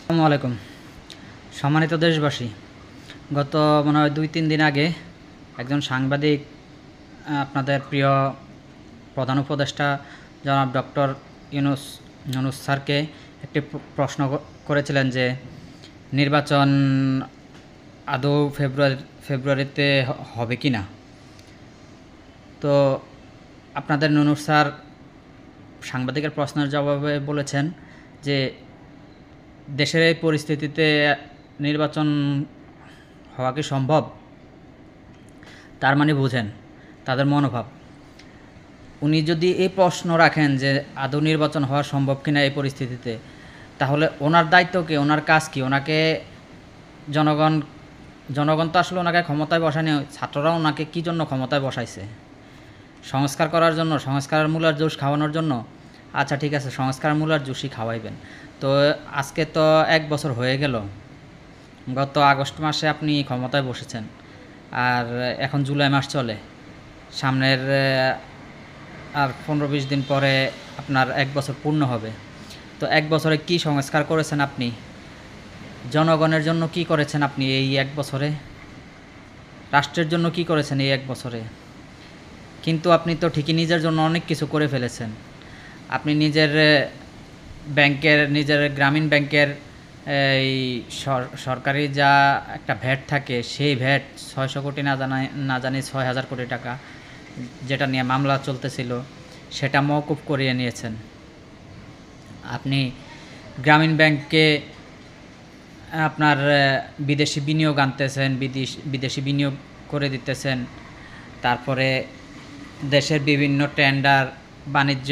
আসসালামু আলাইকুম। সম্মানিত দেশবাসী, গত মনে হয় ২-৩ দিন আগে একজন সাংবাদিক আপনাদের প্রিয় প্রধান উপদেষ্টা জনাব ডক্টর ইউনূস স্যারকে একটি প্রশ্ন করেছিলেন যে নির্বাচন আদৌ ফেব্রুয়ারিতে হবে কি না। তো আপনাদের ইউনূস স্যার সাংবাদিকের প্রশ্নের জবাবে বলেছেন যে দেশের এই পরিস্থিতিতে নির্বাচন হওয়া কি সম্ভব। তার মানে বুঝেন তাদের মনোভাব। উনি যদি এই প্রশ্ন রাখেন যে আদৌ নির্বাচন হওয়া সম্ভব কিনা এই পরিস্থিতিতে, তাহলে ওনার দায়িত্ব কি, ওনার কাজ কি? ওনাকে জনগণ তো আসলে ওনাকে ক্ষমতায় বসায়নি, ছাত্ররা ওনাকে কী জন্য ক্ষমতায় বসাইছে? সংস্কার করার জন্য, সংস্কারের মূলার জুস খাওয়ানোর জন্য। আচ্ছা ঠিক আছে, সংস্কার মূলার জুসই খাওয়াইবেন। তো আজকে তো ১ বছর হয়ে গেল। গত আগস্ট মাসে আপনি ক্ষমতায় বসেছেন, আর এখন জুলাই মাস চলে। সামনের আর ১৫-২০ দিন পরে আপনার ১ বছর পূর্ণ হবে। তো ১ বছরে কি সংস্কার করেছেন আপনি? জনগণের জন্য কি করেছেন আপনি এই ১ বছরে? রাষ্ট্রের জন্য কি করেছেন এই ১ বছরে? কিন্তু আপনি তো ঠিকই নিজের জন্য অনেক কিছু করে ফেলেছেন। আপনি নিজের গ্রামীণ ব্যাংকের এই সরকারি যা একটা ভ্যাট থাকে, সেই ভ্যাট ৬০০ কোটি না জানি ৬,০০০ কোটি টাকা, যেটা নিয়ে মামলা চলতেছিল, সেটা মওকুফ করিয়ে নিয়েছেন। আপনি গ্রামীণ ব্যাংকে আপনার বিদেশি বিনিয়োগ আনতেছেন, বিদেশি বিনিয়োগ করে দিতেছেন। তারপরে দেশের বিভিন্ন টেন্ডার বাণিজ্য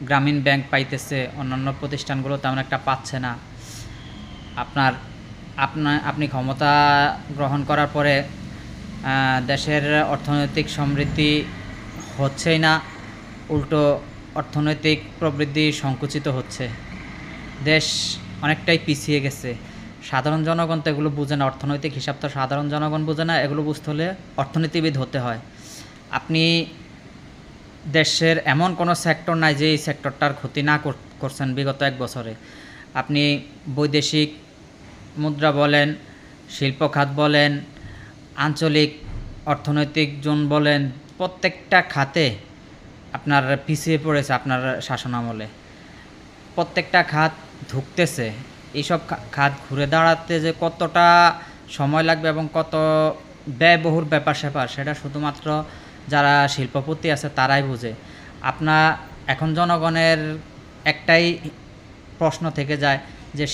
গ্রামীণ ব্যাংক পাইতেছে, অন্যান্য প্রতিষ্ঠানগুলো তেমন একটা পাচ্ছে না। আপনি ক্ষমতা গ্রহণ করার পরে দেশের অর্থনৈতিক সমৃদ্ধি হচ্ছেই না, উল্টো অর্থনৈতিক প্রবৃদ্ধি সংকুচিত হচ্ছে। দেশ অনেকটাই পিছিয়ে গেছে। সাধারণ জনগণ তো এগুলো বুঝে না, অর্থনৈতিক হিসাব তো সাধারণ জনগণ বুঝে না। এগুলো বুঝতে হলে অর্থনীতিবিদ হতে হয়। আপনি দেশের এমন কোনো সেক্টর নাই যে এই সেক্টরটার ক্ষতি না করছেন বিগত ১ বছরে। আপনি বৈদেশিক মুদ্রা বলেন, শিল্প খাত বলেন, আঞ্চলিক অর্থনৈতিক জোন বলেন, প্রত্যেকটা খাতে আপনার পিছিয়ে পড়েছে আপনার শাসনামলে। প্রত্যেকটা খাত ধুঁকতেছে। এইসব খাত ঘুরে দাঁড়াতে যে কতটা সময় লাগবে এবং কত ব্যয়বহুল ব্যাপার-স্যাপার, সেটা শুধুমাত্র যারা শিল্পপতি আছে তারাই বুঝে। এখন জনগণের একটাই প্রশ্ন থেকে যায় যে